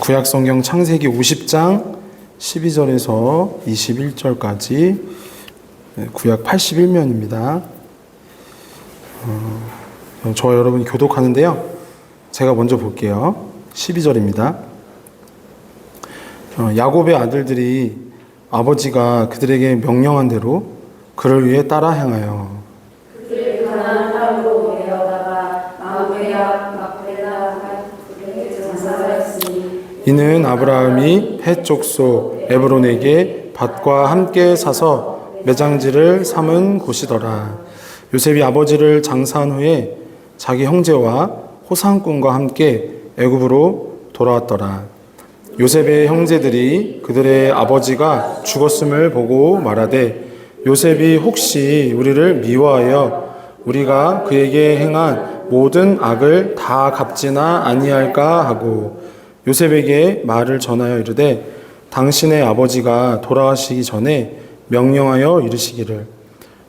구약성경 창세기 50장 12절에서 21절까지 구약 81면입니다. 저와 여러분이 교독하는데요. 제가 먼저 볼게요. 12절입니다. 야곱의 아들들이 아버지가 그들에게 명령한 대로 그를 위해 따라 행하여 그들을 가나안 땅으로 내려다가 마므레와 막벨라에 장사하였으니 이는 아브라함이 헷 족속 에브론에게 밭과 함께 사서 매장지를 삼은 곳이더라. 요셉이 아버지를 장사한 후에 자기 형제와 호상꾼과 함께 애굽으로 돌아왔더라. 요셉의 형제들이 그들의 아버지가 죽었음을 보고 말하되 요셉이 혹시 우리를 미워하여 우리가 그에게 행한 모든 악을 다 갚지나 아니할까 하고 요셉에게 말을 전하여 이르되 당신의 아버지가 돌아가시기 전에 명령하여 이르시기를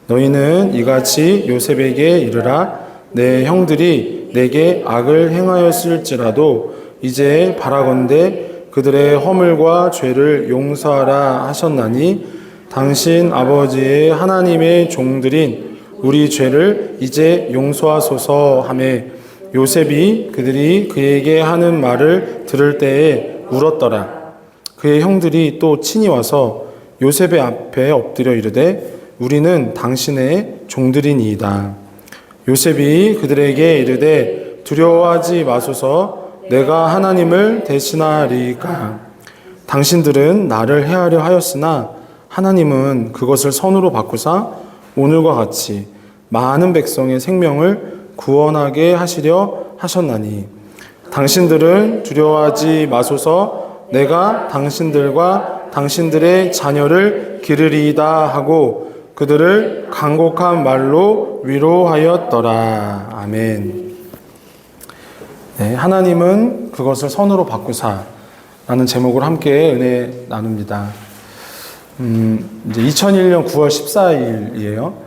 너희는 이같이 요셉에게 이르라 내 형들이 내게 악을 행하였을지라도 이제 바라건대 그들의 허물과 죄를 용서하라 하셨나니 당신 아버지의 하나님의 종들인 우리 죄를 이제 용서하소서 하매 요셉이 그들이 그에게 하는 말을 들을 때에 울었더라. 그의 형들이 또 친히 와서 요셉의 앞에 엎드려 이르되 우리는 당신의 종들이니이다. 요셉이 그들에게 이르되 두려워하지 마소서 내가 하나님을 대신하리이까. 당신들은 나를 해하려 하였으나 하나님은 그것을 선으로 바꾸사 오늘과 같이 많은 백성의 생명을 구원하게 하시려 하셨나니 당신들은 두려워하지 마소서 내가 당신들과 당신들의 자녀를 기르리이다 하고 그들을 간곡한 말로 위로하였더라. 아멘. 네, 하나님은 그것을 선으로 바꾸사 라는 제목으로 함께 은혜 나눕니다. 이제 2001년 9월 14일이에요.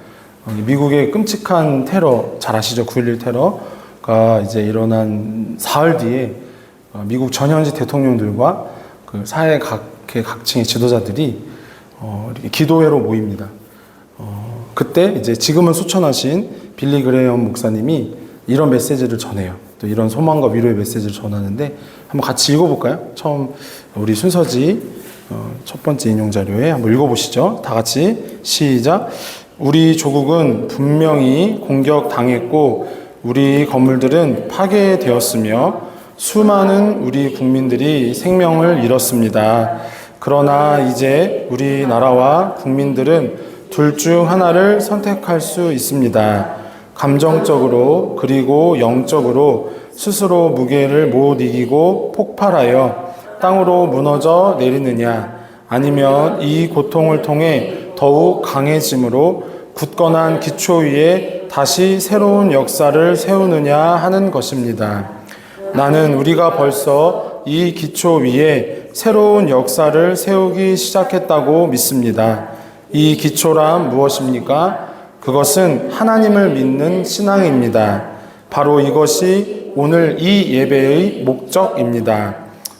미국의 끔찍한 테러, 잘 아시죠? 9.11 테러가 이제 일어난 사흘 뒤에 미국 전현직 대통령들과 그 사회 각층의 지도자들이 이렇게 기도회로 모입니다. 그때 이제 지금은 소천하신 빌리 그레이엄 목사님이 이런 메시지를 전해요. 또 이런 소망과 위로의 메시지를 전하는데 한번 같이 읽어볼까요? 처음 우리 순서지 첫 번째 인용 자료에 한번 읽어보시죠. 다 같이 시작. 우리 조국은 분명히 공격당했고 우리 건물들은 파괴되었으며 수많은 우리 국민들이 생명을 잃었습니다. 그러나 이제 우리나라와 국민들은 둘 중 하나를 선택할 수 있습니다. 감정적으로 그리고 영적으로 스스로 무게를 못 이기고 폭발하여 땅으로 무너져 내리느냐 아니면 이 고통을 통해 더욱 강해짐으로 굳건한 기초 위에 다시 새로운 역사를 세우느냐 하는 것입니다. 나는 우리가 벌써 이 기초 위에 새로운 역사를 세우기 시작했다고 믿습니다. 이 기초란 무엇입니까? 그것은 하나님을 믿는 신앙입니다. 바로 이것이 오늘 이 예배의 목적입니다.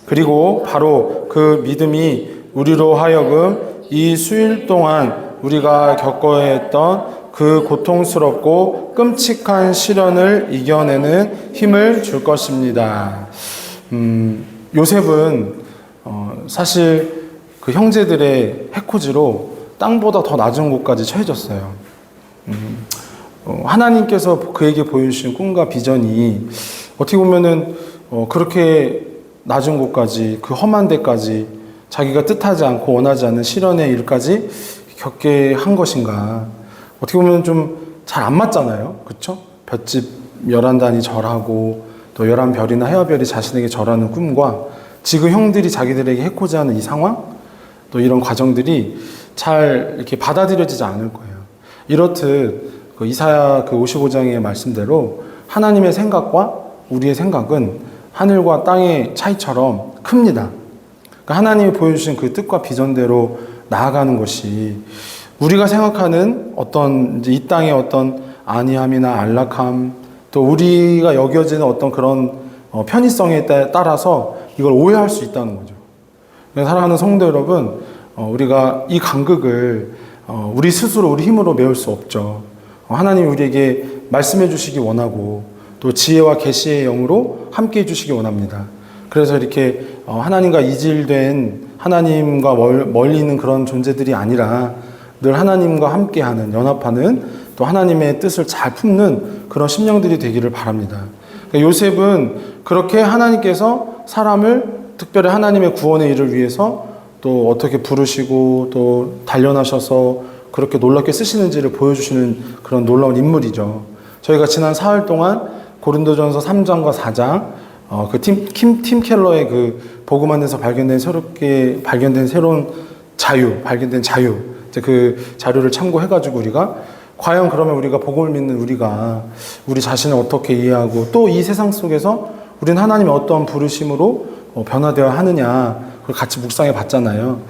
그리고 바로 그 믿음이 우리로 하여금 이 수일 동안 우리가 겪어야 했던 그 고통스럽고 끔찍한 시련을 이겨내는 힘을 줄 것입니다. 요셉은 사실 그 형제들의 해코지로 땅보다 더 낮은 곳까지 처해졌어요. 하나님께서 그에게 보여주신 꿈과 비전이 어떻게 보면은 그렇게 낮은 곳까지 그 험한 데까지 자기가 뜻하지 않고 원하지 않는 시련의 일까지 겪게 한 것인가. 어떻게 보면 좀 잘 안 맞잖아요. 그렇죠? 볏짚 11단이 절하고 또 11별이나 해와별이 자신에게 절하는 꿈과 지금 형들이 자기들에게 해코지하는 이 상황 또 이런 과정들이 잘 이렇게 받아들여지지 않을 거예요. 이렇듯 그 이사야 그 55장의 말씀대로 하나님의 생각과 우리의 생각은 하늘과 땅의 차이처럼 큽니다. 그러니까 하나님이 보여주신 그 뜻과 비전대로 나아가는 것이 우리가 생각하는 어떤 이제 이 땅의 어떤 안이함이나 안락함 또 우리가 여겨지는 어떤 그런 편의성에 따라서 이걸 오해할 수 있다는 거죠. 사랑하는 성도 여러분, 우리가 이 간극을 우리 스스로 우리 힘으로 메울 수 없죠. 하나님이 우리에게 말씀해 주시기 원하고 또 지혜와 계시의 영으로 함께 해 주시기 원합니다. 그래서 이렇게 하나님과 이질된 하나님과 멀리 있는 그런 존재들이 아니라 늘 하나님과 함께하는, 연합하는, 또 하나님의 뜻을 잘 품는 그런 심령들이 되기를 바랍니다. 그러니까 요셉은 그렇게 하나님께서 사람을 특별히 하나님의 구원의 일을 위해서 또 어떻게 부르시고 또 단련하셔서 그렇게 놀랍게 쓰시는지를 보여주시는 그런 놀라운 인물이죠. 저희가 지난 사흘 동안 고린도전서 3장과 4장 팀 켈러의 그 복음 안에서 새롭게 발견된 새로운 발견된 자유, 이제 그 자료를 참고해가지고 우리가 과연 그러면 우리가 복음을 믿는 우리가 우리 자신을 어떻게 이해하고 또 이 세상 속에서 우리는 하나님의 어떠한 부르심으로 변화되어야 하느냐, 그걸 같이 묵상해 봤잖아요.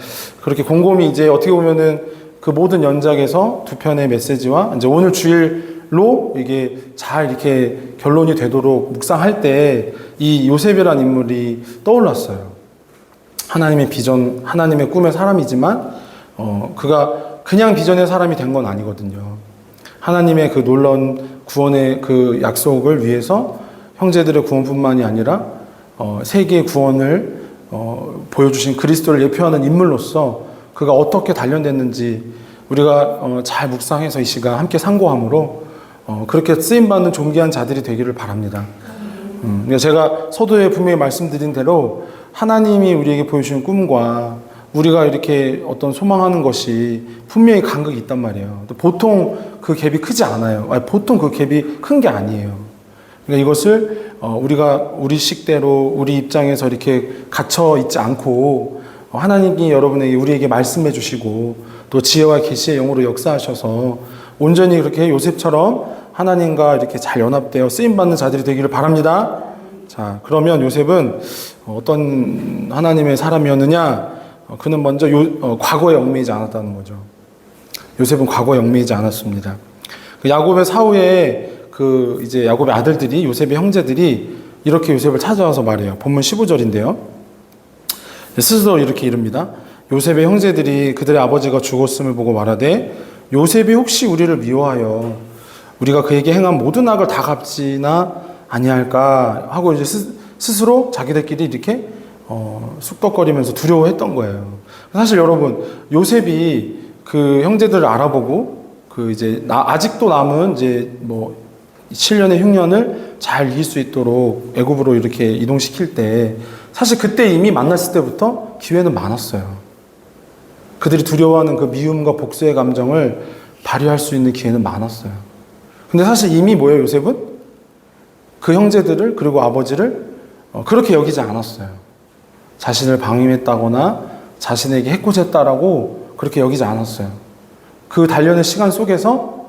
그렇게 곰곰이 이제 어떻게 보면은 그 모든 연작에서 두 편의 메시지와 이제 오늘 주일로 이게 잘 이렇게 결론이 되도록 묵상할 때 이 요셉이라는 인물이 떠올랐어요. 하나님의 비전, 하나님의 꿈의 사람이지만 그가 그냥 비전의 사람이 된 건 아니거든요. 하나님의 그 놀라운 구원의 그 약속을 위해서 형제들의 구원뿐만이 아니라 세계의 구원을 보여주신 그리스도를 예표하는 인물로서 그가 어떻게 단련됐는지 우리가 잘 묵상해서 이 시간 함께 상고함으로 그렇게 쓰임받는 존귀한 자들이 되기를 바랍니다. 제가 서두에 분명히 말씀드린 대로 하나님이 우리에게 보여주신 꿈과 우리가 이렇게 어떤 소망하는 것이 분명히 간극이 있단 말이에요. 보통 그 갭이 크지 않아요. 보통 그 갭이 큰 게 아니에요. 그러니까 이것을 우리가 우리 식대로 우리 입장에서 이렇게 갇혀 있지 않고 하나님이 우리에게 말씀해 주시고 또 지혜와 계시의 영으로 역사하셔서 온전히 그렇게 요셉처럼 하나님과 이렇게 잘 연합되어 쓰임받는 자들이 되기를 바랍니다. 자, 그러면 요셉은 어떤 하나님의 사람이었느냐? 그는 먼저 과거에 얽매이지 않았다는 거죠. 요셉은 과거에 얽매이지 않았습니다. 야곱의 사후에 이제 야곱의 아들들이, 요셉의 형제들이 이렇게 요셉을 찾아와서 말해요. 본문 15절인데요. 스스로 이렇게 이릅니다. 요셉의 형제들이 그들의 아버지가 죽었음을 보고 말하되 요셉이 혹시 우리를 미워하여 우리가 그에게 행한 모든 악을 다 갚지나 아니할까 하고 이제 스스로 자기들끼리 이렇게 쑥덕거리면서 두려워했던 거예요. 사실 여러분, 요셉이 그 형제들을 알아보고 아직도 남은 이제 7년의 흉년을 잘 이길 수 있도록 애굽으로 이렇게 이동시킬 때 사실 그때 이미 만났을 때부터 기회는 많았어요. 그들이 두려워하는 그 미움과 복수의 감정을 발휘할 수 있는 기회는 많았어요. 근데 사실 이미 요셉은 그 형제들을 그리고 아버지를 그렇게 여기지 않았어요. 자신을 방임했다거나 자신에게 해코지했다라고 그렇게 여기지 않았어요. 그 단련의 시간 속에서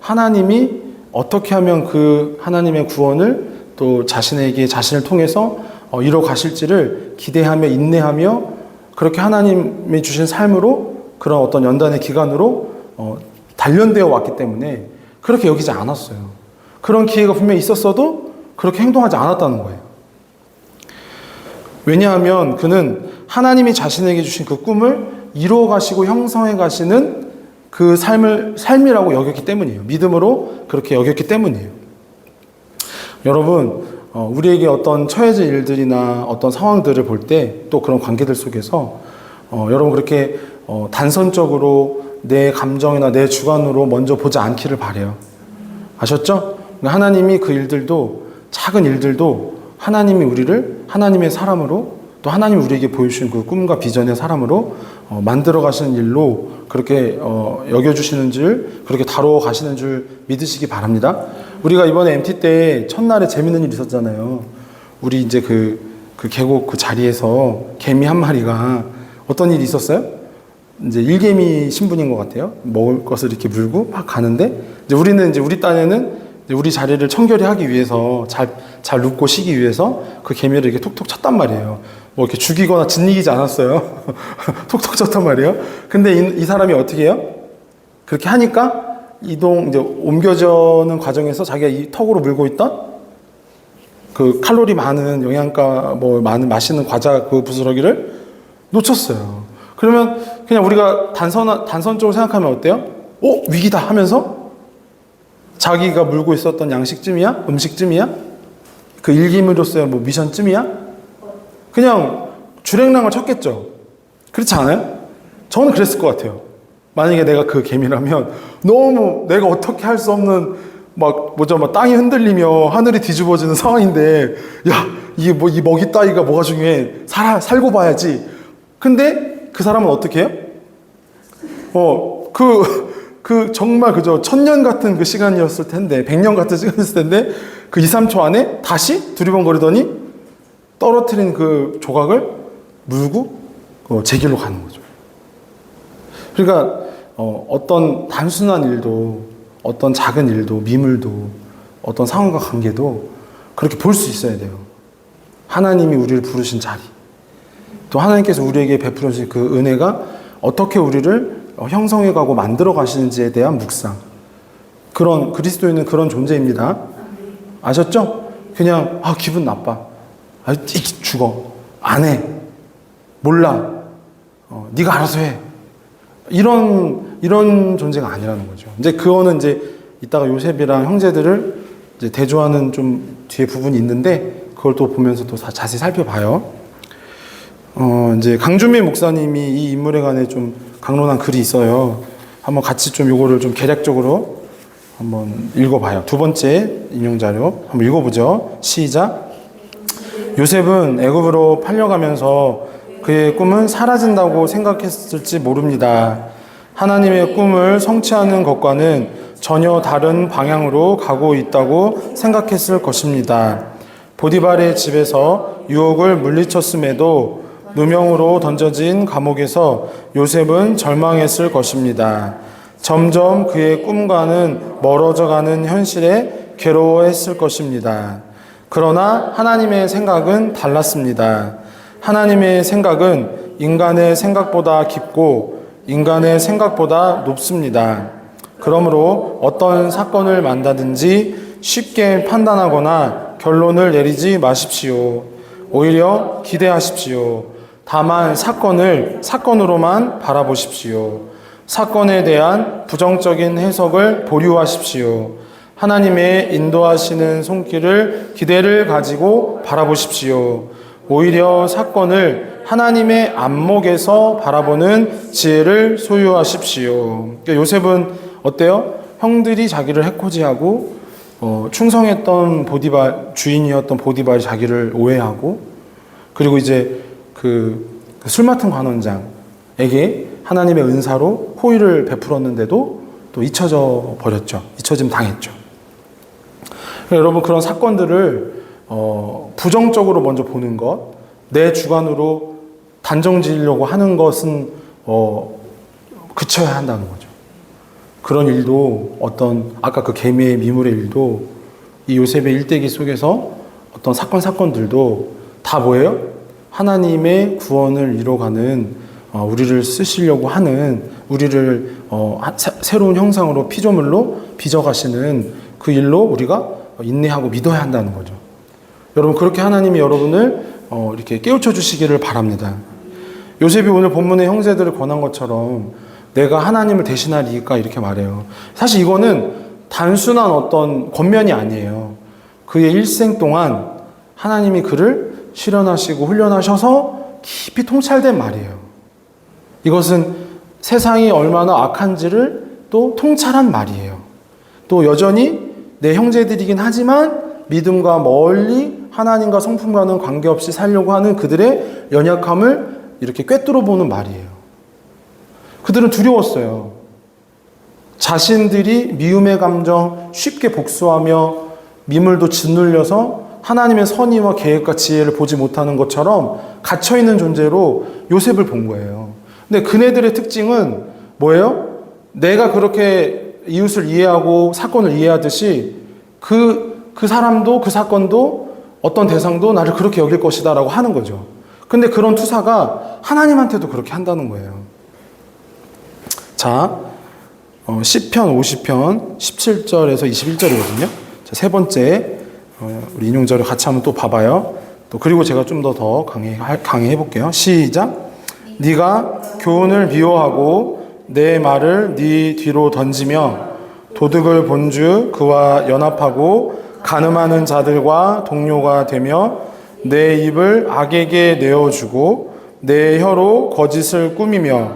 하나님이 어떻게 하면 그 하나님의 구원을 또 자신을 통해서 이뤄 가실지를 기대하며 인내하며 그렇게 하나님이 주신 삶으로 그런 어떤 연단의 기간으로 단련되어 왔기 때문에 그렇게 여기지 않았어요. 그런 기회가 분명히 있었어도 그렇게 행동하지 않았다는 거예요. 왜냐하면 그는 하나님이 자신에게 주신 그 꿈을 이루어 가시고 형성해 가시는 그 삶이라고 여겼기 때문이에요. 믿음으로 그렇게 여겼기 때문이에요. 여러분, 우리에게 어떤 처해질 일들이나 어떤 상황들을 볼 때 또 그런 관계들 속에서 여러분 그렇게 단선적으로 내 감정이나 내 주관으로 먼저 보지 않기를 바라요. 아셨죠? 하나님이 그 일들도 작은 일들도 하나님이 우리를 하나님의 사람으로 또 하나님이 우리에게 보여주신 그 꿈과 비전의 사람으로 만들어 가시는 일로 그렇게 여겨주시는 줄, 그렇게 다루어 가시는 줄 믿으시기 바랍니다. 우리가 이번에 MT 때 첫날에 재밌는 일이 있었잖아요. 우리 이제 그 계곡 그 자리에서 개미 한 마리가 어떤 일이 있었어요? 이제 일개미 신분인 것 같아요. 먹을 것을 이렇게 물고 막 가는데 이제 우리 딴에는 이제 우리 자리를 청결히 하기 위해서 잘 눕고 쉬기 위해서 그 개미를 이렇게 톡톡 쳤단 말이에요. 이렇게 죽이거나 짓이기지 않았어요. 톡톡 쳤단 말이에요. 근데 이 사람이 어떻게 해요? 그렇게 하니까 이제 옮겨져는 과정에서 자기가 이 턱으로 물고 있던 그 칼로리 많은 영양가 뭐 많은 맛있는 과자 그 부스러기를 놓쳤어요. 그러면 그냥 우리가 단선적으로 생각하면 어때요? 위기다 하면서 자기가 물고 있었던 양식쯤이야? 음식쯤이야? 그 일기임으로서의 뭐 미션쯤이야? 그냥 주랭랑을 쳤겠죠. 그렇지 않아요? 저는 그랬을 것 같아요. 만약에 내가 그 개미라면 너무 내가 어떻게 할 수 없는 막 땅이 흔들리며 하늘이 뒤집어지는 상황인데, 야, 이게 뭐 이 먹이 따위가 뭐가 중요해? 살고 봐야지. 근데 그 사람은 어떻게 해요? 정말 그저 1000년 같은 그 시간이었을 텐데, 100년 같은 시간이었을 텐데, 그 2, 3초 안에 다시 두리번거리더니 떨어뜨린 그 조각을 물고 제 길로 가는 거죠. 그러니까 어떤 단순한 일도, 어떤 작은 일도, 미물도, 어떤 상황과 관계도 그렇게 볼 수 있어야 돼요. 하나님이 우리를 부르신 자리, 또 하나님께서 우리에게 베풀어 주신 그 은혜가 어떻게 우리를 형성해가고 만들어 가시는지에 대한 묵상. 그런 그리스도인은 그런 존재입니다. 아셨죠? 그냥 기분 나빠, 죽어, 안 해, 몰라, 네가 알아서 해, 이런 존재가 아니라는 거죠. 이제 그거는 이제 이따가 요셉이랑 형제들을 이제 대조하는 좀 뒤에 부분이 있는데, 그걸 또 보면서 또 자세히 살펴봐요. 이제 강준미 목사님이 이 인물에 관해 좀 강론한 글이 있어요. 한번 같이 좀 요거를 좀 개략적으로 한번 읽어봐요. 두 번째 인용자료 한번 읽어보죠. 시작. 요셉은 애굽으로 팔려가면서 그의 꿈은 사라진다고 생각했을지 모릅니다. 하나님의 꿈을 성취하는 것과는 전혀 다른 방향으로 가고 있다고 생각했을 것입니다. 보디발의 집에서 유혹을 물리쳤음에도 누명으로 던져진 감옥에서 요셉은 절망했을 것입니다. 점점 그의 꿈과는 멀어져가는 현실에 괴로워했을 것입니다. 그러나 하나님의 생각은 달랐습니다. 하나님의 생각은 인간의 생각보다 깊고 인간의 생각보다 높습니다. 그러므로 어떤 사건을 만나든지 쉽게 판단하거나 결론을 내리지 마십시오. 오히려 기대하십시오. 다만 사건을 사건으로만 바라보십시오. 사건에 대한 부정적인 해석을 보류하십시오. 하나님의 인도하시는 손길을 기대를 가지고 바라보십시오. 오히려 사건을 하나님의 안목에서 바라보는 지혜를 소유하십시오. 그러니까 요셉은 어때요? 형들이 자기를 해코지하고 충성했던 보디발, 주인이었던 보디발이 자기를 오해하고, 그리고 이제 그 술 맡은 관원장에게 하나님의 은사로 호의를 베풀었는데도 또 잊혀져 버렸죠. 잊혀짐 당했죠. 여러분, 그런 사건들을 부정적으로 먼저 보는 것, 내 주관으로 단정 지으려고 하는 것은 그쳐야 한다는 거죠. 그런 일도 아까 그 개미의 미물의 일도, 이 요셉의 일대기 속에서 어떤 사건들도 다 뭐예요? 하나님의 구원을 이뤄가는, 우리를 쓰시려고 하는, 우리를 새로운 형상으로 피조물로 빚어가시는 그 일로 우리가 인내하고 믿어야 한다는 거죠. 여러분, 그렇게 하나님이 여러분을 이렇게 깨우쳐 주시기를 바랍니다. 요셉이 오늘 본문의 형제들을 권한 것처럼 내가 하나님을 대신할 이익과 이렇게 말해요. 사실 이거는 단순한 어떤 권면이 아니에요. 그의 일생 동안 하나님이 그를 실현하시고 훈련하셔서 깊이 통찰된 말이에요. 이것은 세상이 얼마나 악한지를 또 통찰한 말이에요. 또 여전히 내 형제들이긴 하지만 믿음과 멀리 하나님과 성품과는 관계없이 살려고 하는 그들의 연약함을 이렇게 꿰뚫어 보는 말이에요. 그들은 두려웠어요. 자신들이 미움의 감정 쉽게 복수하며 미물도 짓눌려서 하나님의 선의와 계획과 지혜를 보지 못하는 것처럼 갇혀있는 존재로 요셉을 본 거예요. 근데 그네들의 특징은 뭐예요? 내가 그렇게 이웃을 이해하고 사건을 이해하듯이 그 사람도, 그 사건도, 어떤 대상도 나를 그렇게 여길 것이다 라고 하는 거죠. 근데 그런 투사가 하나님한테도 그렇게 한다는 거예요. 자, 시편 50편 17절에서 21절이거든요. 자, 세 번째 우리 인용자료 같이 한번 또 봐봐요. 또 그리고 제가 좀 더 강의해 볼게요. 시작. 네가 교훈을 미워하고 내 말을 네 뒤로 던지며 도둑을 본즉 그와 연합하고 간음하는 자들과 동료가 되며 내 입을 악에게 내어주고 내 혀로 거짓을 꾸미며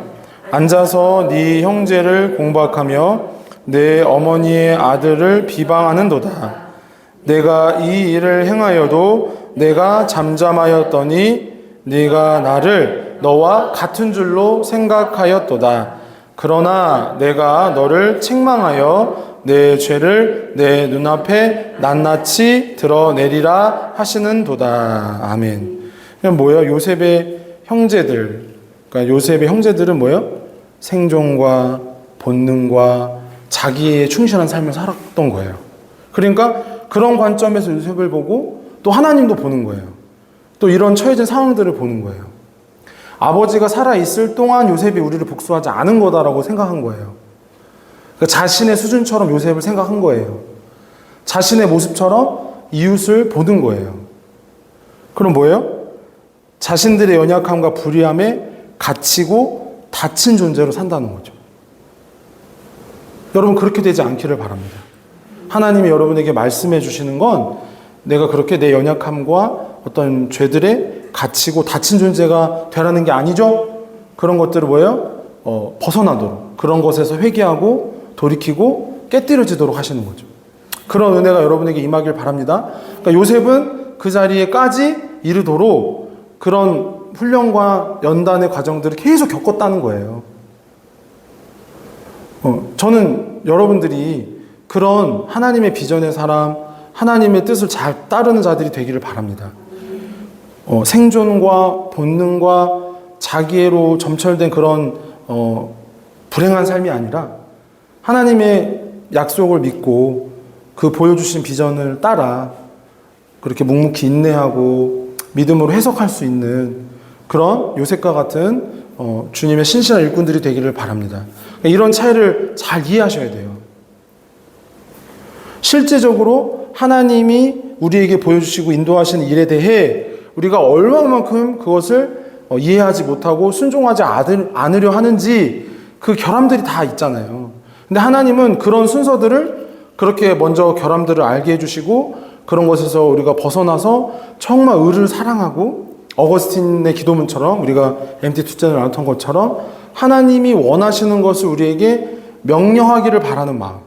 앉아서 네 형제를 공박하며 내 어머니의 아들을 비방하는도다. 내가 이 일을 행하여도 내가 잠잠하였더니 네가 나를 너와 같은 줄로 생각하였도다. 그러나 내가 너를 책망하여 내 죄를 내 눈앞에 낱낱이 드러내리라 하시는도다. 아멘. 그럼 뭐예요? 요셉의 형제들. 그러니까 요셉의 형제들은 뭐예요? 생존과 본능과 자기의 충실한 삶을 살았던 거예요. 그러니까 그런 관점에서 요셉을 보고 또 하나님도 보는 거예요. 또 이런 처해진 상황들을 보는 거예요. 아버지가 살아있을 동안 요셉이 우리를 복수하지 않은 거다라고 생각한 거예요. 그러니까 자신의 수준처럼 요셉을 생각한 거예요. 자신의 모습처럼 이웃을 보는 거예요. 그럼 뭐예요? 자신들의 연약함과 불의함에 갇히고 다친 존재로 산다는 거죠. 여러분 그렇게 되지 않기를 바랍니다. 하나님이 여러분에게 말씀해 주시는 건 내가 그렇게 내 연약함과 어떤 죄들에 갇히고 다친 존재가 되라는 게 아니죠. 그런 것들을 뭐예요? 벗어나도록 그런 것에서 회개하고 돌이키고 깨뜨려지도록 하시는 거죠. 그런 은혜가 여러분에게 임하길 바랍니다. 그러니까 요셉은 그 자리에까지 이르도록 그런 훈련과 연단의 과정들을 계속 겪었다는 거예요. 저는 여러분들이 그런 하나님의 비전의 사람, 하나님의 뜻을 잘 따르는 자들이 되기를 바랍니다. 생존과 본능과 자기애로 점철된 그런 불행한 삶이 아니라 하나님의 약속을 믿고 그 보여주신 비전을 따라 그렇게 묵묵히 인내하고 믿음으로 해석할 수 있는 그런 요셉과 같은 주님의 신실한 일꾼들이 되기를 바랍니다. 이런 차이를 잘 이해하셔야 돼요. 실제적으로 하나님이 우리에게 보여주시고 인도하시는 일에 대해 우리가 얼마만큼 그것을 이해하지 못하고 순종하지 않으려 하는지 그 결함들이 다 있잖아요. 근데 하나님은 그런 순서들을 그렇게 먼저 결함들을 알게 해주시고 그런 것에서 우리가 벗어나서 정말 의를 사랑하고 어거스틴의 기도문처럼 우리가 MT 투자를 나눴던 것처럼 하나님이 원하시는 것을 우리에게 명령하기를 바라는 마음,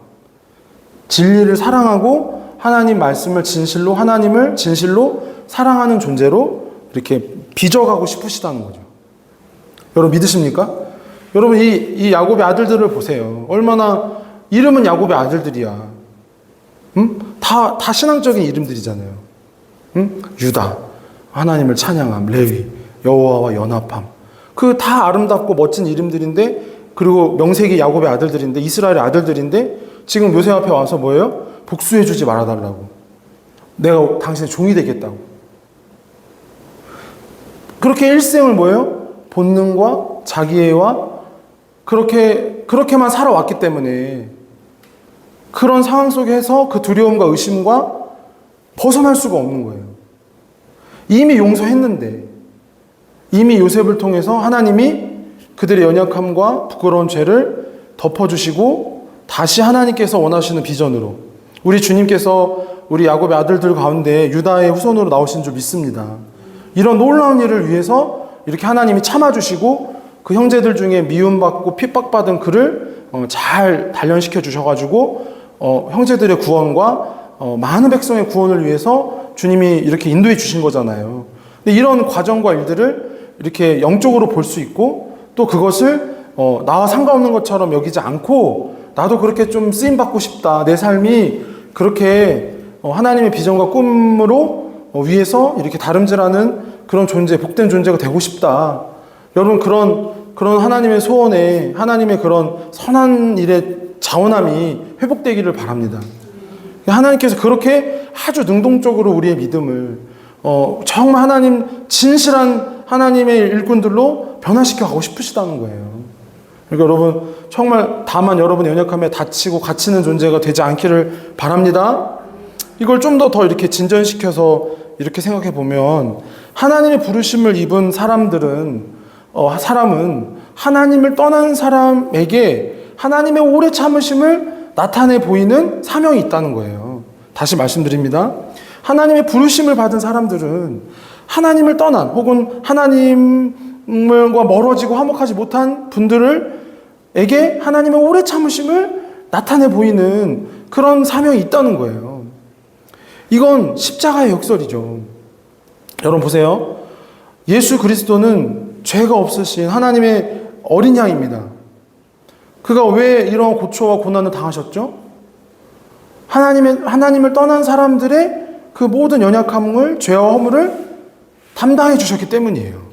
진리를 사랑하고 하나님 말씀을 진실로 하나님을 진실로 사랑하는 존재로 이렇게 빚어가고 싶으시다는 거죠. 여러분 믿으십니까? 여러분 이 야곱의 아들들을 보세요. 얼마나 이름은 야곱의 아들들이야. 다 신앙적인 이름들이잖아요. 유다, 하나님을 찬양함, 레위, 여호와와 연합함. 그 다 아름답고 멋진 이름들인데 그리고 명색이 야곱의 아들들인데 이스라엘의 아들들인데 지금 요셉 앞에 와서 뭐예요? 복수해주지 말아달라고. 내가 당신의 종이 되겠다고. 그렇게 일생을 뭐예요? 본능과 자기애와 그렇게만 살아왔기 때문에 그런 상황 속에서 그 두려움과 의심과 벗어날 수가 없는 거예요. 이미 용서했는데 이미 요셉을 통해서 하나님이 그들의 연약함과 부끄러운 죄를 덮어주시고 다시 하나님께서 원하시는 비전으로 우리 주님께서 우리 야곱의 아들들 가운데 유다의 후손으로 나오신 줄 믿습니다. 이런 놀라운 일을 위해서 이렇게 하나님이 참아주시고 그 형제들 중에 미움받고 핍박받은 그를 잘 단련시켜 주셔가지고 형제들의 구원과 많은 백성의 구원을 위해서 주님이 이렇게 인도해 주신 거잖아요. 근데 이런 과정과 일들을 이렇게 영적으로 볼 수 있고 또 그것을 나와 상관없는 것처럼 여기지 않고 나도 그렇게 좀 쓰임받고 싶다. 내 삶이 그렇게 하나님의 비전과 꿈으로 위해서 이렇게 다름질하는 그런 존재, 복된 존재가 되고 싶다. 여러분 그런 하나님의 소원에 하나님의 그런 선한 일의 자원함이 회복되기를 바랍니다. 하나님께서 그렇게 아주 능동적으로 우리의 믿음을 정말 하나님 진실한 하나님의 일꾼들로 변화시켜 가고 싶으시다는 거예요. 그러니까 여러분 정말 다만 여러분의 연약함에 다치고 갇히는 존재가 되지 않기를 바랍니다. 이걸 좀 더 이렇게 진전시켜서 이렇게 생각해 보면 하나님의 부르심을 입은 사람은 하나님을 떠난 사람에게 하나님의 오래 참으심을 나타내 보이는 사명이 있다는 거예요. 다시 말씀드립니다. 하나님의 부르심을 받은 사람들은 하나님을 떠난 혹은 하나님과 멀어지고 화목하지 못한 분들에게 하나님의 오래 참으심을 나타내 보이는 그런 사명이 있다는 거예요. 이건 십자가의 역설이죠. 여러분 보세요. 예수 그리스도는 죄가 없으신 하나님의 어린 양입니다. 그가 왜 이런 고초와 고난을 당하셨죠? 하나님을 떠난 사람들의 그 모든 연약함을, 죄와 허물을 담당해 주셨기 때문이에요.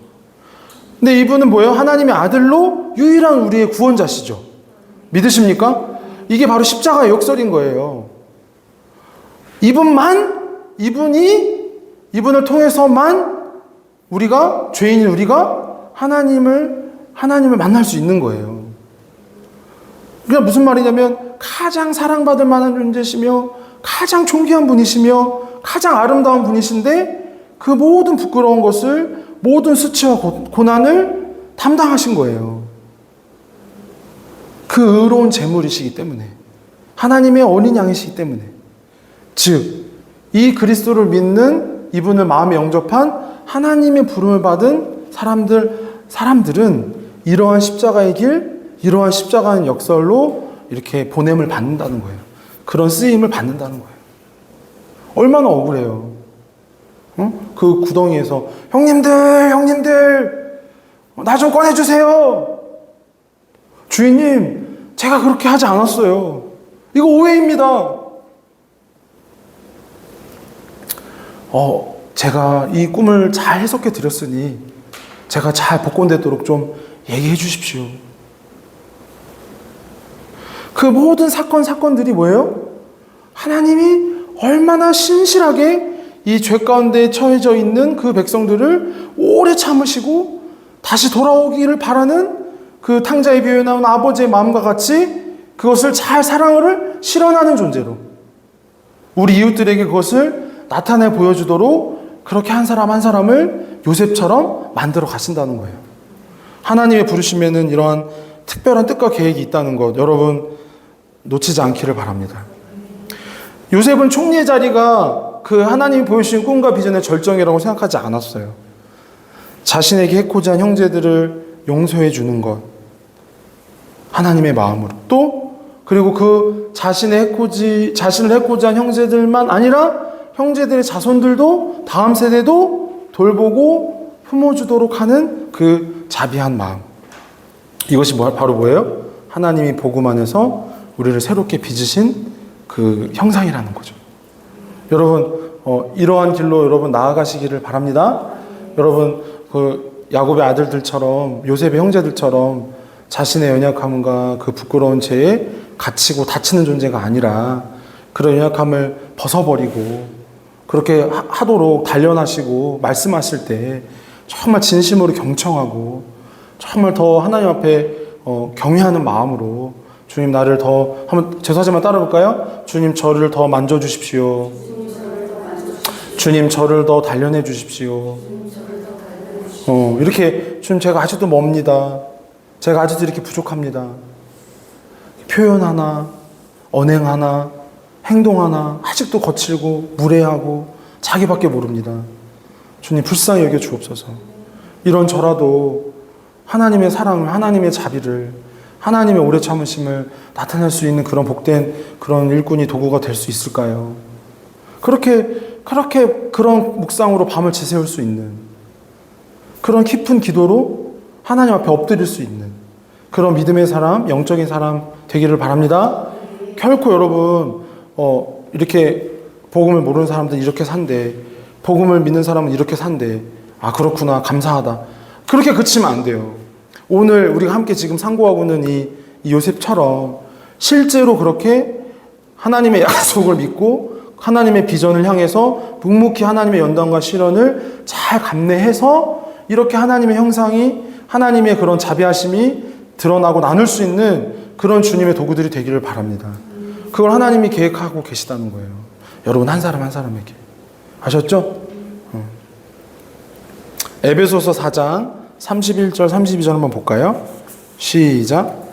근데 이분은 뭐예요? 하나님의 아들로 유일한 우리의 구원자시죠. 믿으십니까? 이게 바로 십자가의 역설인 거예요. 이분을 통해서만 죄인인 우리가 하나님을 만날 수 있는 거예요. 그러니까 무슨 말이냐면 가장 사랑받을 만한 존재시며 가장 존귀한 분이시며 가장 아름다운 분이신데 그 모든 부끄러운 것을, 모든 수치와 고난을 담당하신 거예요. 그 의로운 제물이시기 때문에, 하나님의 어린 양이시기 때문에, 즉 이 그리스도를 믿는 이분을 마음에 영접한 하나님의 부름을 받은 사람들은 이러한 십자가의 길, 이러한 십자가의 역설로 이렇게 보냄을 받는다는 거예요. 그런 쓰임을 받는다는 거예요. 얼마나 억울해요. 그 구덩이에서 형님들 나 좀 꺼내주세요. 주인님, 제가 그렇게 하지 않았어요. 이거 오해입니다. 제가 이 꿈을 잘 해석해 드렸으니 제가 잘 복권되도록 좀 얘기해 주십시오. 그 모든 사건들이 뭐예요? 하나님이 얼마나 신실하게 이 죄 가운데 처해져 있는 그 백성들을 오래 참으시고 다시 돌아오기를 바라는 그 탕자의 비유에 나온 아버지의 마음과 같이 그것을 잘 사랑을 실현하는 존재로 우리 이웃들에게 그것을 나타내 보여주도록 그렇게 한 사람 한 사람을 요셉처럼 만들어 가신다는 거예요. 하나님의 부르심에는 이러한 특별한 뜻과 계획이 있다는 것, 여러분 놓치지 않기를 바랍니다. 요셉은 총리의 자리가 그 하나님이 보여주신 꿈과 비전의 절정이라고 생각하지 않았어요. 자신에게 해코지 한 형제들을 용서해 주는 것, 하나님의 마음으로, 또 그리고 그 자신을 해코지 한 형제들만 아니라 형제들의 자손들도 다음 세대도 돌보고 품어주도록 하는 그 자비한 마음, 이것이 바로 뭐예요? 하나님이 복음 안에서 우리를 새롭게 빚으신 그 형상이라는 거죠. 여러분 이러한 길로 여러분 나아가시기를 바랍니다. 여러분 그 야곱의 아들들처럼, 요셉의 형제들처럼 자신의 연약함과 그 부끄러운 죄에 갇히고 다치는 존재가 아니라 그런 연약함을 벗어버리고 그렇게 하도록 단련하시고 말씀하실 때 정말 진심으로 경청하고 정말 더 하나님 앞에 경외하는 마음으로, 주님 나를 더, 한번 제사지만 따라볼까요? 주님 저를 더 만져주십시오. 주님 저를 더 단련해 주십시오. 이렇게 주님 제가 아직도 멉니다. 제가 아직도 이렇게 부족합니다. 표현 하나, 언행 하나, 행동 하나 아직도 거칠고 무례하고 자기밖에 모릅니다. 주님 불쌍히 여겨 주옵소서. 이런 저라도 하나님의 사랑을, 하나님의 자비를, 하나님의 오래 참으심을 나타낼 수 있는 그런 복된 그런 일꾼이 도구가 될 수 있을까요? 그렇게 그런 묵상으로 밤을 지새울 수 있는, 그런 깊은 기도로 하나님 앞에 엎드릴 수 있는 그런 믿음의 사람, 영적인 사람 되기를 바랍니다. 결코 여러분 이렇게 복음을 모르는 사람들은 이렇게 산대, 복음을 믿는 사람은 이렇게 산대, 아 그렇구나, 감사하다, 그렇게 그치면 안 돼요. 오늘 우리가 함께 지금 상고하고 있는 이 요셉처럼 실제로 그렇게 하나님의 약속을 믿고 하나님의 비전을 향해서 묵묵히 하나님의 연단과 실현을 잘 감내해서 이렇게 하나님의 형상이, 하나님의 그런 자비하심이 드러나고 나눌 수 있는 그런 주님의 도구들이 되기를 바랍니다. 그걸 하나님이 계획하고 계시다는 거예요. 여러분 한 사람 한 사람에게. 아셨죠? 에베소서 4장 31절 32절 한번 볼까요? 시작.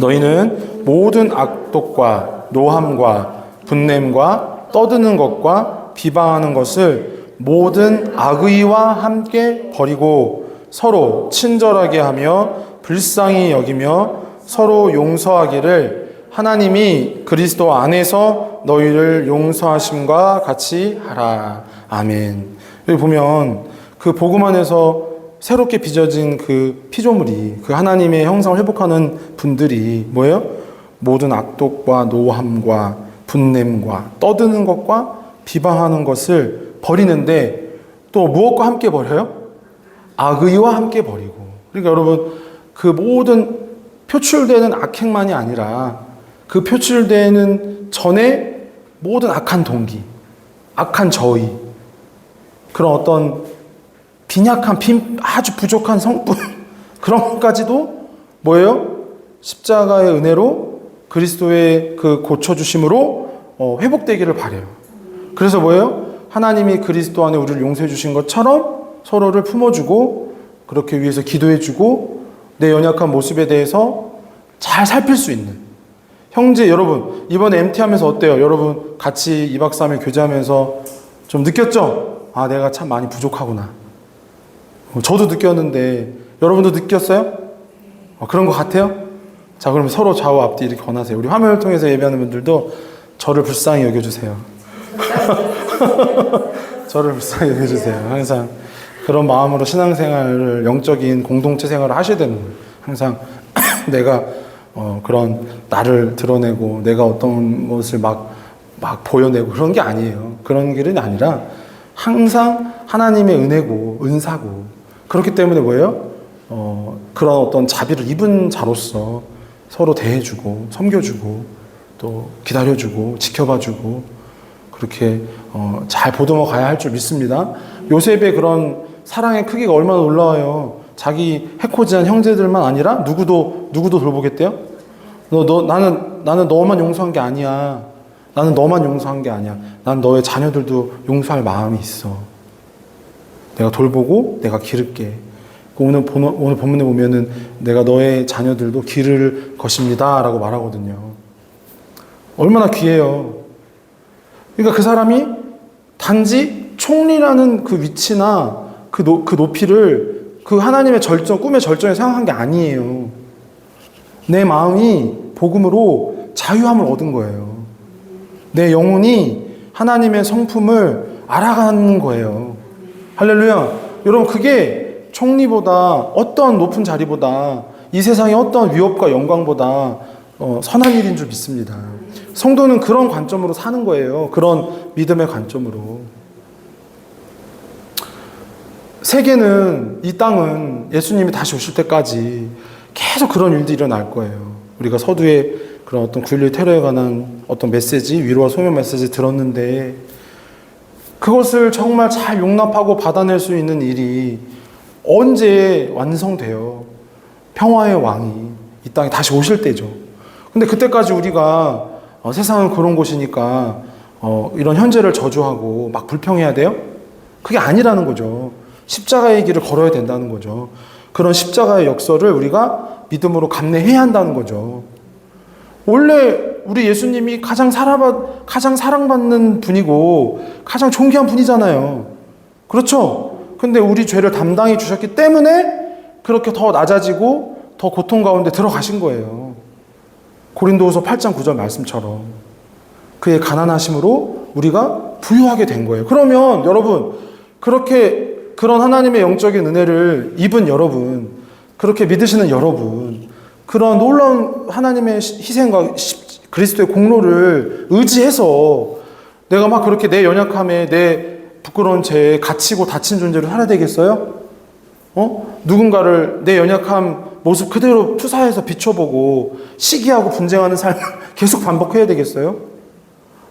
너희는 모든 악독과 노함과 분냄과 떠드는 것과 비방하는 것을 모든 악의와 함께 버리고 서로 친절하게 하며 불쌍히 여기며 서로 용서하기를 하나님이 그리스도 안에서 너희를 용서하심과 같이 하라. 아멘. 여기 보면 그 복음 안에서 새롭게 빚어진 그 피조물이 그 하나님의 형상을 회복하는 분들이 뭐예요? 모든 악독과 노함과 분냄과 떠드는 것과 비방하는 것을 버리는데 또 무엇과 함께 버려요? 악의와 함께 버리고. 그러니까 여러분 그 모든 표출되는 악행만이 아니라 그 표출되는 전에 모든 악한 동기, 악한 저의, 그런 어떤 빈약한 아주 부족한 성품 그런 것까지도 뭐예요? 십자가의 은혜로 그리스도의 그 고쳐주심으로 회복되기를 바라요. 그래서 뭐예요? 하나님이 그리스도 안에 우리를 용서해 주신 것처럼 서로를 품어주고 그렇게 위해서 기도해주고 내 연약한 모습에 대해서 잘 살필 수 있는 형제 여러분, 이번에 MT하면서 어때요? 여러분 같이 2박 3일 교제하면서 좀 느꼈죠? 아, 내가 참 많이 부족하구나. 저도 느꼈는데 여러분도 느꼈어요? 그런 것 같아요? 자, 그럼 서로 좌우 앞뒤 이렇게 권하세요. 우리 화면을 통해서 예배하는 분들도 저를 불쌍히 여겨주세요. 저를 불쌍히 여겨주세요. 항상 그런 마음으로 신앙생활을, 영적인 공동체 생활을 하셔야 되는 거예요. 항상 내가 그런 나를 드러내고 내가 어떤 것을 막 보여내고 그런 게 아니에요. 그런 길은 아니라 항상 하나님의 은혜고 은사고, 그렇기 때문에 뭐예요? 그런 어떤 자비를 입은 자로서 서로 대해주고 섬겨주고 또 기다려주고 지켜봐주고 그렇게 잘 보듬어 가야 할 줄 믿습니다. 요셉의 그런 사랑의 크기가 얼마나 놀라워요. 자기 해코지한 형제들만 아니라 누구도 돌보겠대요. 나는 너만 용서한 게 아니야. 나는 너만 용서한 게 아니야. 난 너의 자녀들도 용서할 마음이 있어. 내가 돌보고 내가 기를게. 오늘 본문에 보면은 내가 너의 자녀들도 기를 것입니다 라고 말하거든요. 얼마나 귀해요. 그러니까 그 사람이 단지 총리라는 그 위치나 그 높이를 그 하나님의 꿈의 절정에 생각한 게 아니에요. 내 마음이 복음으로 자유함을 얻은 거예요. 내 영혼이 하나님의 성품을 알아가는 거예요. 할렐루야. 여러분, 그게 총리보다 어떤 높은 자리보다 이 세상의 어떤 위협과 영광보다 선한 일인 줄 믿습니다. 성도는 그런 관점으로 사는 거예요. 그런 믿음의 관점으로. 세계는, 이 땅은 예수님이 다시 오실 때까지 계속 그런 일들이 일어날 거예요. 우리가 서두에 그런 어떤 9.11 테러에 관한 어떤 메시지, 위로와 소명 메시지 들었는데 그것을 정말 잘 용납하고 받아낼 수 있는 일이 언제 완성돼요? 평화의 왕이 이 땅에 다시 오실 때죠. 근데 그때까지 우리가 세상은 그런 곳이니까 이런 현재를 저주하고 막 불평해야 돼요? 그게 아니라는 거죠. 십자가의 길을 걸어야 된다는 거죠. 그런 십자가의 역설을 우리가 믿음으로 감내해야 한다는 거죠. 원래 우리 예수님이 가장 사랑받는 분이고 가장 존귀한 분이잖아요. 그렇죠? 근데 우리 죄를 담당해 주셨기 때문에 그렇게 더 낮아지고 더 고통 가운데 들어가신 거예요. 고린도후서 8장 9절 말씀처럼 그의 가난하심으로 우리가 부유하게 된 거예요. 그러면 여러분, 그런 하나님의 영적인 은혜를 입은 여러분, 그렇게 믿으시는 여러분, 그런 놀라운 하나님의 희생과 그리스도의 공로를 의지해서 내가 막 그렇게 내 연약함에 내 부끄러운 죄에 갇히고 다친 존재로 살아야 되겠어요? 누군가를 내 연약함 모습 그대로 투사해서 비춰보고 시기하고 분쟁하는 삶을 계속 반복해야 되겠어요?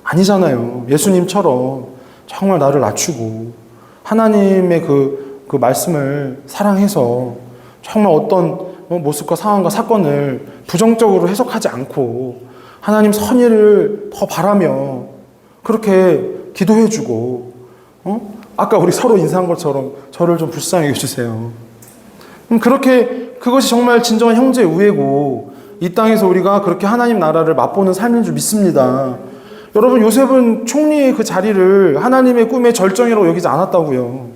아니잖아요. 예수님처럼 정말 나를 낮추고 하나님의 그 말씀을 사랑해서 정말 어떤 모습과 상황과 사건을 부정적으로 해석하지 않고 하나님 선의를 더 바라며 그렇게 기도해주고, 아까 우리 서로 인사한 것처럼 저를 좀 불쌍히 여겨주세요. 그렇게 그것이 정말 진정한 형제의 우애고 이 땅에서 우리가 그렇게 하나님 나라를 맛보는 삶인 줄 믿습니다. 여러분, 요셉은 총리의 그 자리를 하나님의 꿈의 절정이라고 여기지 않았다고요.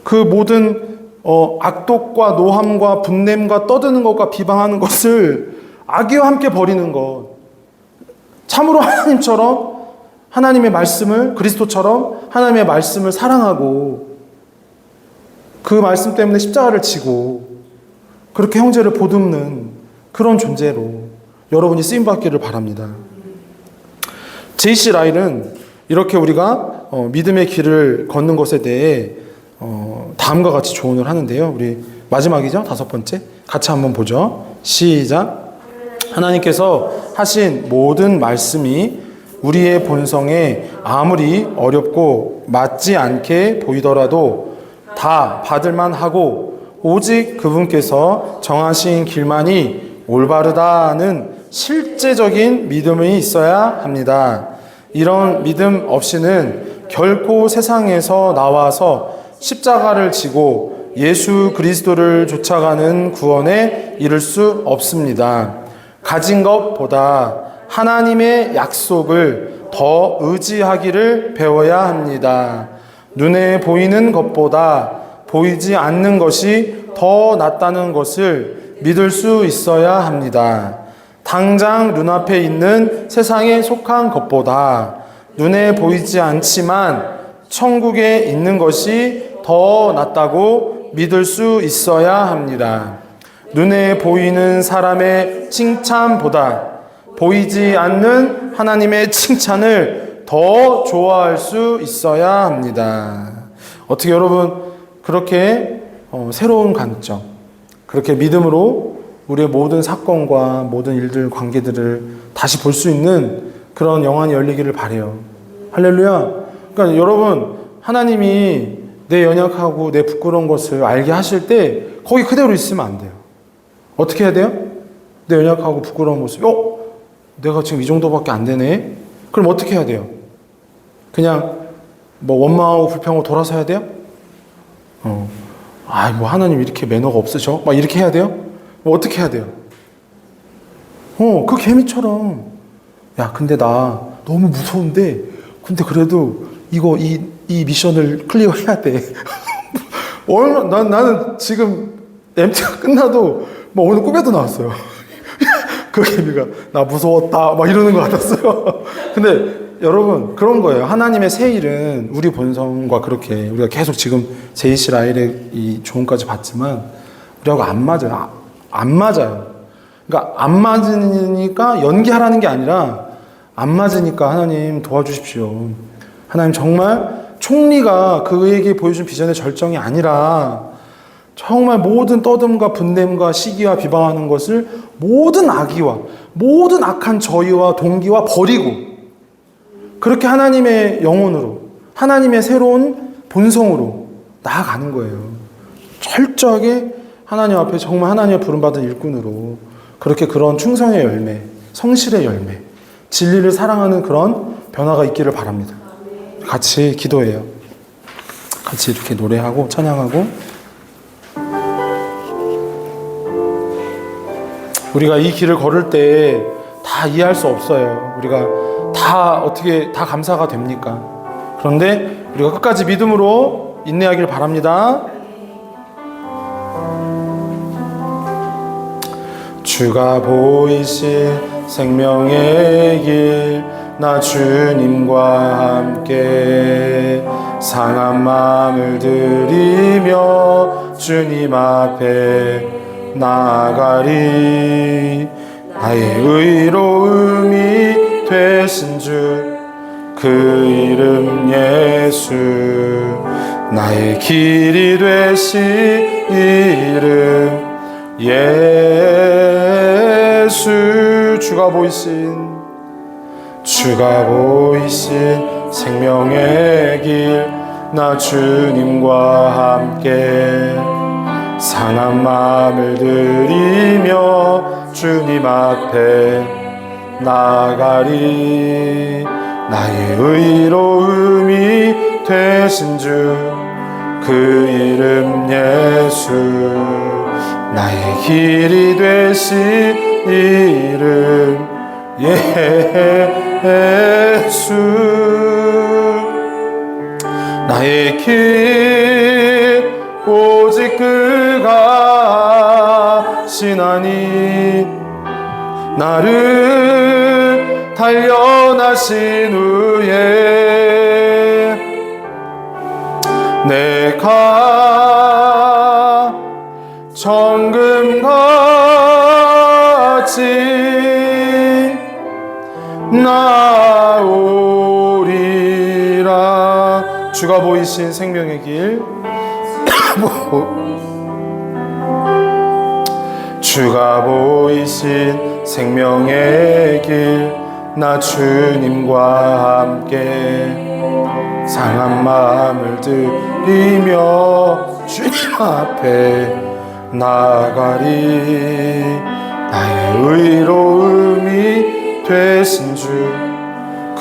그 모든 악독과 노함과 분냄과 떠드는 것과 비방하는 것을 악의와 함께 버리는 것, 참으로 하나님처럼 하나님의 말씀을, 그리스도처럼 하나님의 말씀을 사랑하고 그 말씀 때문에 십자가를 지고 그렇게 형제를 보듬는 그런 존재로 여러분이 쓰임받기를 바랍니다. J.C. 라일은 이렇게 우리가 믿음의 길을 걷는 것에 대해 다음과 같이 조언을 하는데요. 우리 마지막이죠? 5번째. 같이 한번 보죠. 시작. 하나님께서 하신 모든 말씀이 우리의 본성에 아무리 어렵고 맞지 않게 보이더라도 다 받을만 하고 오직 그분께서 정하신 길만이 올바르다는 실제적인 믿음이 있어야 합니다. 이런 믿음 없이는 결코 세상에서 나와서 십자가를 지고 예수 그리스도를 쫓아가는 구원에 이를 수 없습니다. 가진 것보다 하나님의 약속을 더 의지하기를 배워야 합니다. 눈에 보이는 것보다 보이지 않는 것이 더 낫다는 것을 믿을 수 있어야 합니다. 당장 눈앞에 있는 세상에 속한 것보다 눈에 보이지 않지만 천국에 있는 것이 더 낫다고 믿을 수 있어야 합니다. 눈에 보이는 사람의 칭찬보다 보이지 않는 하나님의 칭찬을 더 좋아할 수 있어야 합니다. 어떻게 여러분, 그렇게 새로운 관점, 그렇게 믿음으로 우리의 모든 사건과 모든 일들, 관계들을 다시 볼 수 있는 그런 영안이 열리기를 바라요. 할렐루야. 그러니까 여러분, 하나님이 내 연약하고 내 부끄러운 것을 알게 하실 때 거기 그대로 있으면 안 돼요. 어떻게 해야 돼요? 내 연약하고 부끄러운 모습. 내가 지금 이 정도밖에 안 되네. 그럼 어떻게 해야 돼요? 그냥 원망하고 불평하고 돌아서야 돼요? 하나님 이렇게 매너가 없으셔? 막 이렇게 해야 돼요? 어떻게 해야 돼요? 그 개미처럼. 야, 근데 나 너무 무서운데, 근데 그래도 이 미션을 클리어 해야 돼. 나는 지금 MT가 끝나도 오늘 꿈에도 나왔어요. 그 개미가 나 무서웠다 막 이러는 것 같았어요. 근데 여러분, 그런 거예요. 하나님의 새 일은 우리 본성과 그렇게 우리가 계속 지금 J.C. 라일의 이 조언까지 봤지만 우리하고 안 맞아요. 안 맞아요. 그러니까 안 맞으니까 연기하라는 게 아니라 안 맞으니까 하나님 도와주십시오. 하나님 정말 총리가 그에게 보여준 비전의 절정이 아니라 정말 모든 떠듬과 분냄과 시기와 비방하는 것을 모든 악의와 모든 악한 저희와 동기와 버리고 그렇게 하나님의 영혼으로 하나님의 새로운 본성으로 나아가는 거예요. 철저하게 하나님 앞에 정말 하나님의 부름받은 일꾼으로 그렇게 그런 충성의 열매, 성실의 열매, 진리를 사랑하는 그런 변화가 있기를 바랍니다. 같이 기도해요. 같이 이렇게 노래하고 찬양하고 우리가 이 길을 걸을 때 다 이해할 수 없어요. 우리가 다 어떻게 다 감사가 됩니까? 그런데 우리가 끝까지 믿음으로 인내하길 바랍니다. 주가 보이신 생명의 길, 나 주님과 함께 상한 마음을 들이며 주님 앞에 나아가리. 나의 의로움이 되신 주 그 이름 예수, 나의 길이 되신 이름 예수. 주가 보이신 생명의 길, 나 주님과 함께 상한 마음을 들이며 주님 앞에 나아가리. 나의 의로움이 되신 주 그 이름 예수 나의 길이 되신 이름 예수 나의 길 오직 그가 신하니 나를 단련하신 후에 내가 정금같이 나오리라. 주가 보이신 생명의 길 주가 보이신 생명의 길 나 주님과 함께 상한 마음을 들이며 주님 앞에 나가리. 나의 의로움이 되신 주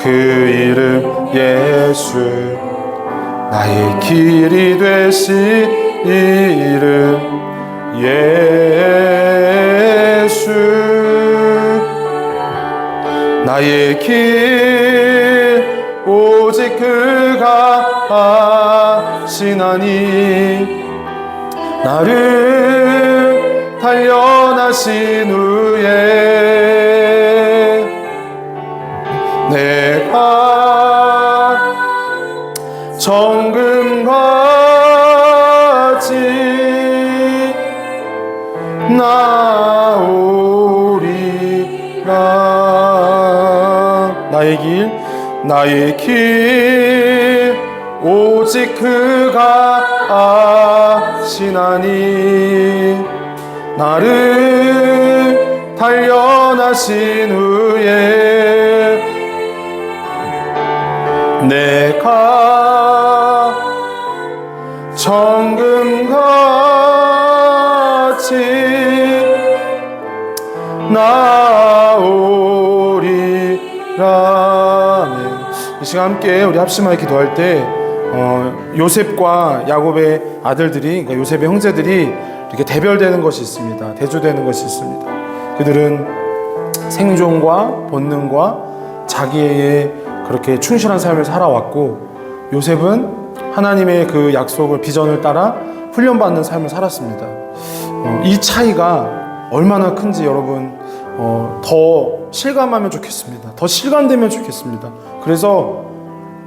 그 이름 예수 나의 길이 되신 이름 예수 나의 길 오직 그가 신하니 나를 단련하신 후에 내가 정금같이 나오리라. 나의 길 오직 그가 신하니 나를 단련하신 후에 내가 정금같이 나오리라. 이 시간 함께 우리 합심하여 기도할 때 요셉과 야곱의 아들들이, 그러니까 요셉의 형제들이 이렇게 대별되는 것이 있습니다. 대조되는 것이 있습니다. 그들은 생존과 본능과 자기의 그렇게 충실한 삶을 살아왔고, 요셉은 하나님의 그 약속을, 비전을 따라 훈련받는 삶을 살았습니다. 이 차이가 얼마나 큰지 여러분 더 실감하면 좋겠습니다. 더 실감되면 좋겠습니다. 그래서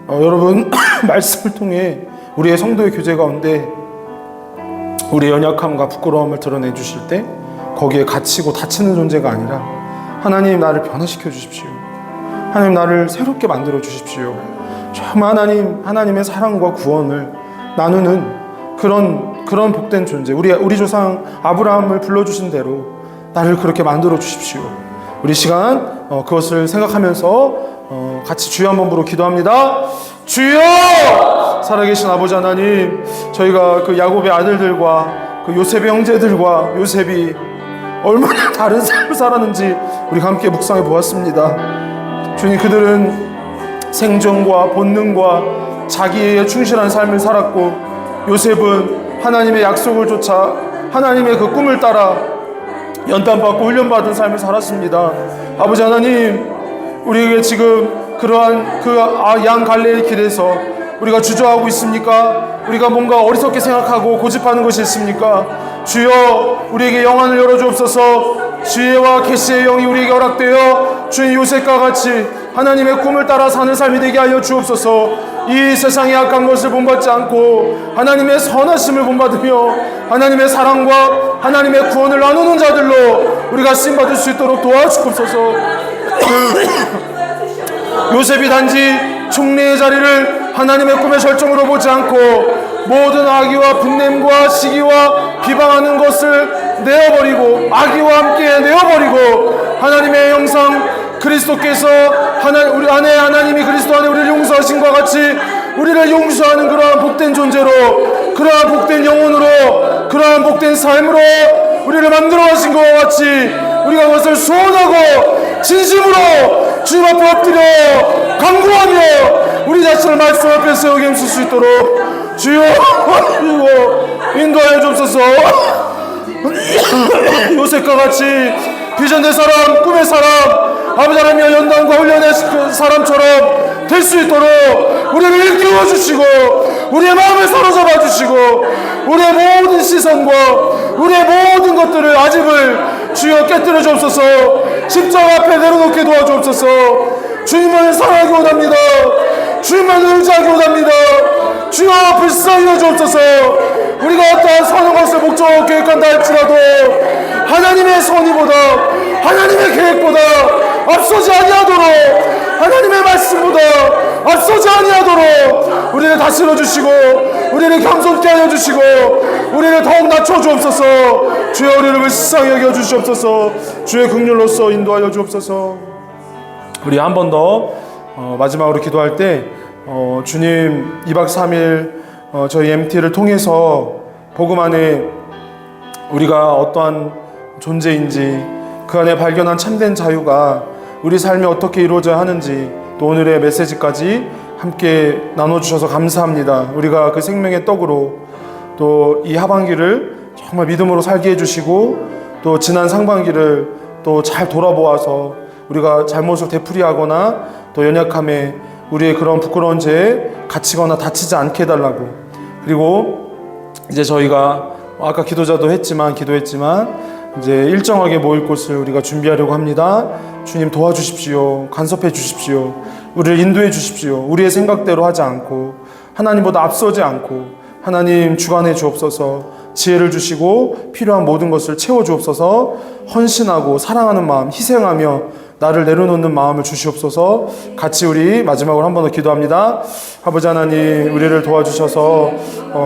여러분 말씀을 통해 우리의 성도의 교제 가운데 우리의 연약함과 부끄러움을 드러내 주실 때 거기에 갇히고 다치는 존재가 아니라 하나님 나를 변화시켜 주십시오. 하나님 나를 새롭게 만들어 주십시오. 정말 하나님의 사랑과 구원을 나누는 그런 복된 존재, 우리 조상 아브라함을 불러주신 대로 나를 그렇게 만들어 주십시오. 우리 시간 그것을 생각하면서 같이 주여 한번 부르고 기도합니다. 주여! 살아계신 아버지 하나님, 저희가 그 야곱의 아들들과 그 요셉의 형제들과 요셉이 얼마나 다른 삶을 살았는지 우리가 함께 묵상해 보았습니다. 주님, 그들은 생존과 본능과 자기의 충실한 삶을 살았고, 요셉은 하나님의 약속을 쫓아 하나님의 그 꿈을 따라 연단받고 훈련받은 삶을 살았습니다. 아버지 하나님, 우리에게 지금 그러한 그 양 갈래의 길에서 우리가 주저하고 있습니까? 우리가 뭔가 어리석게 생각하고 고집하는 것이 있습니까? 주여, 우리에게 영안을 열어주옵소서. 지혜와 계시의 영이 우리에게 허락되어 주인 요셉과 같이 하나님의 꿈을 따라 사는 삶이 되게 하여 주옵소서. 이 세상의 악한 것을 본받지 않고 하나님의 선하심을 본받으며 하나님의 사랑과 하나님의 구원을 나누는 자들로 우리가 쓰임받을 수 있도록 도와주옵소서. 요셉이 단지 총리의 자리를 하나님의 꿈의 절정으로 보지 않고 모든 악의와 분냄과 시기와 비방하는 것을 내어버리고 악의와 함께 내어버리고 하나님의 형상 그리스도께서 우리 안에 하나님이 그리스도 안에 우리를 용서하신 것 같이 우리를 용서하는 그러한 복된 존재로, 그러한 복된 영혼으로, 그러한 복된 삶으로 우리를 만들어 가신 것 같이 우리가 그것을 소원하고 진심으로 주님 앞에 엎드려 간구하며 우리 자신을 말씀 앞에 세우게 힘쓸 수 있도록 주여 인도하여 주옵소서. 요셉과 같이 비전의 사람, 꿈의 사람, 아버지 하나님의 연단과 훈련의 사람처럼 될 수 있도록 우리를 일깨워 주시고 우리의 마음을 사로잡아 주시고 우리의 모든 시선과 우리의 모든 것들을 아집을 주여 깨뜨려 주옵소서. 십자가 앞에 내려놓게 도와주옵소서. 주님을 사랑하기 원합니다. 주님을 의지하기 원합니다. 주여 불쌍히 여주옵소서. 우리가 어떠한 선한 것을 목적으로 계획한다 할지라도 하나님의 선의보다 하나님의 계획보다 앞서지 아니하도록 하나님의 말씀보다 앞서지 아니하도록 우리를 다스려 주시고 우리를 겸손케 하여 주시고 우리를 더욱 낮춰 주옵소서. 주여 우리를 불쌍히 여겨 주시옵소서. 주의 긍휼로서 인도하여 주옵소서. 우리 한 번 더 마지막으로 기도할 때 주님 2박 3일 저희 MT를 통해서 복음 안에 우리가 어떠한 존재인지 그 안에 발견한 참된 자유가 우리 삶에 어떻게 이루어져야 하는지 또 오늘의 메시지까지 함께 나눠주셔서 감사합니다. 우리가 그 생명의 떡으로 또 이 하반기를 정말 믿음으로 살게 해주시고 또 지난 상반기를 또 잘 돌아보아서 우리가 잘못을 되풀이하거나 또 연약함에 우리의 그런 부끄러운 죄에 갇히거나 다치지 않게 해달라고. 그리고 이제 저희가 아까 기도했지만 이제 일정하게 모일 곳을 우리가 준비하려고 합니다. 주님 도와주십시오. 간섭해 주십시오. 우리를 인도해 주십시오. 우리의 생각대로 하지 않고 하나님보다 앞서지 않고 하나님 주관해 주옵소서. 지혜를 주시고 필요한 모든 것을 채워 주옵소서. 헌신하고 사랑하는 마음, 희생하며 나를 내려놓는 마음을 주시옵소서. 같이 우리 마지막으로 한 번 더 기도합니다. 아버지 하나님, 우리를 도와주셔서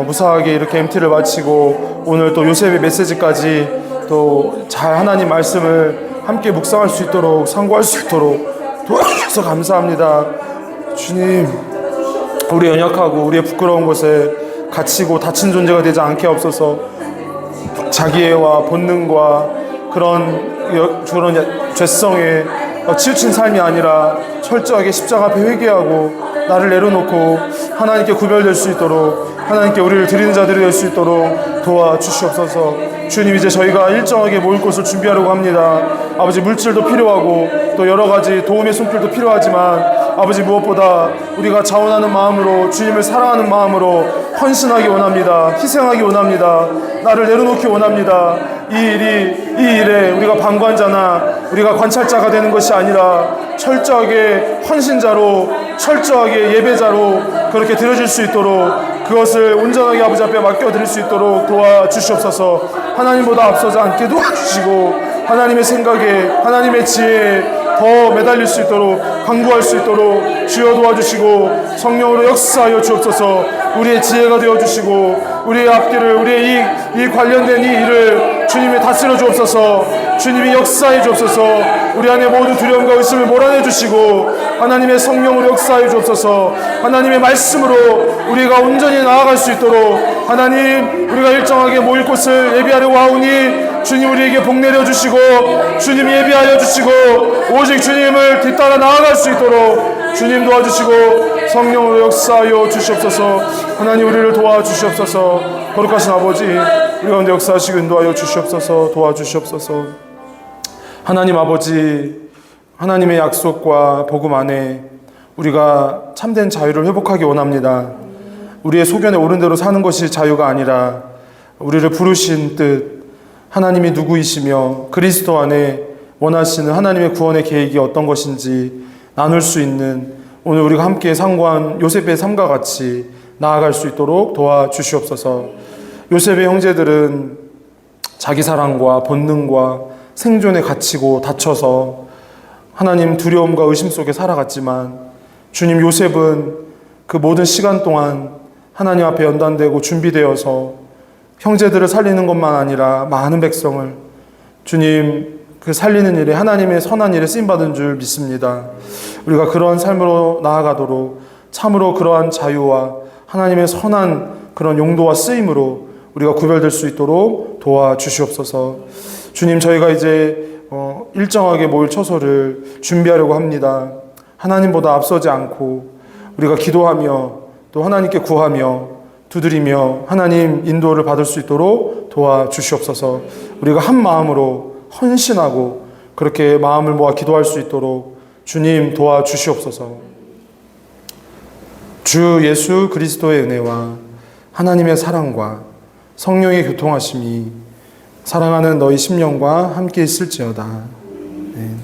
무사하게 이렇게 MT를 마치고 오늘 또 요셉의 메시지까지 또 잘 하나님 말씀을 함께 묵상할 수 있도록 상고할 수 있도록 도와주셔서 감사합니다. 주님, 우리 연약하고 우리의 부끄러운 것에 갇히고 다친 존재가 되지 않게 없어서 자기애와 본능과 그런 죄성에 치우친 삶이 아니라 철저하게 십자가 앞에 회개하고 나를 내려놓고 하나님께 구별될 수 있도록 하나님께 우리를 드리는 자들이 될 수 있도록 도와주시옵소서. 주님, 이제 저희가 일정하게 모일 곳을 준비하려고 합니다. 아버지, 물질도 필요하고 또 여러 가지 도움의 손길도 필요하지만 아버지, 무엇보다 우리가 자원하는 마음으로 주님을 사랑하는 마음으로 헌신하기 원합니다. 희생하기 원합니다. 나를 내려놓기 원합니다. 이 일에 우리가 방관자나 우리가 관찰자가 되는 것이 아니라 철저하게 헌신자로 철저하게 예배자로 그렇게 드려질 수 있도록 그것을 온전하게 아버지 앞에 맡겨드릴 수 있도록 도와주시옵소서. 하나님보다 앞서지 않게 도와주시고 하나님의 생각에 하나님의 지혜에 더 매달릴 수 있도록 강구할 수 있도록 주여 도와주시고 성령으로 역사하여 주옵소서. 우리의 지혜가 되어주시고 우리의 앞길을 우리의 이 관련된 이 일을 주님이 다스려 주옵소서. 주님이 역사해 주옵소서. 우리 안에 모든 두려움과 의심을 몰아내 주시고 하나님의 성령으로 역사해 주옵소서. 하나님의 말씀으로 우리가 온전히 나아갈 수 있도록 하나님, 우리가 일정하게 모일 곳을 예비하려고 하오니 주님 우리에게 복 내려 주시고 주님 예비하여 주시고 오직 주님을 뒤따라 나아갈 수 있도록 주님 도와주시고 성령으로 역사하여 주시옵소서. 하나님, 우리를 도와주시옵소서. 거룩하신 아버지, 우리 가운데 역사하시고 인도하여 주시옵소서. 도와주시옵소서. 하나님 아버지, 하나님의 약속과 복음 안에 우리가 참된 자유를 회복하기 원합니다. 우리의 소견에 옳은 대로 사는 것이 자유가 아니라 우리를 부르신 뜻, 하나님이 누구이시며 그리스도 안에 원하시는 하나님의 구원의 계획이 어떤 것인지 나눌 수 있는 오늘 우리가 함께 상고한 요셉의 삶과 같이 나아갈 수 있도록 도와주시옵소서. 요셉의 형제들은 자기 사랑과 본능과 생존에 갇히고 다쳐서 하나님 두려움과 의심 속에 살아갔지만 주님, 요셉은 그 모든 시간 동안 하나님 앞에 연단되고 준비되어서 형제들을 살리는 것만 아니라 많은 백성을 주님 그 살리는 일에 하나님의 선한 일에 쓰임받은 줄 믿습니다. 우리가 그러한 삶으로 나아가도록 참으로 그러한 자유와 하나님의 선한 그런 용도와 쓰임으로 우리가 구별될 수 있도록 도와주시옵소서. 주님, 저희가 이제 일정하게 모일 처소를 준비하려고 합니다. 하나님보다 앞서지 않고 우리가 기도하며 또 하나님께 구하며 두드리며 하나님 인도를 받을 수 있도록 도와주시옵소서. 우리가 한 마음으로 헌신하고 그렇게 마음을 모아 기도할 수 있도록 주님 도와주시옵소서. 주 예수 그리스도의 은혜와 하나님의 사랑과 성령의 교통하심이 사랑하는 너희 심령과 함께 있을지어다. 네.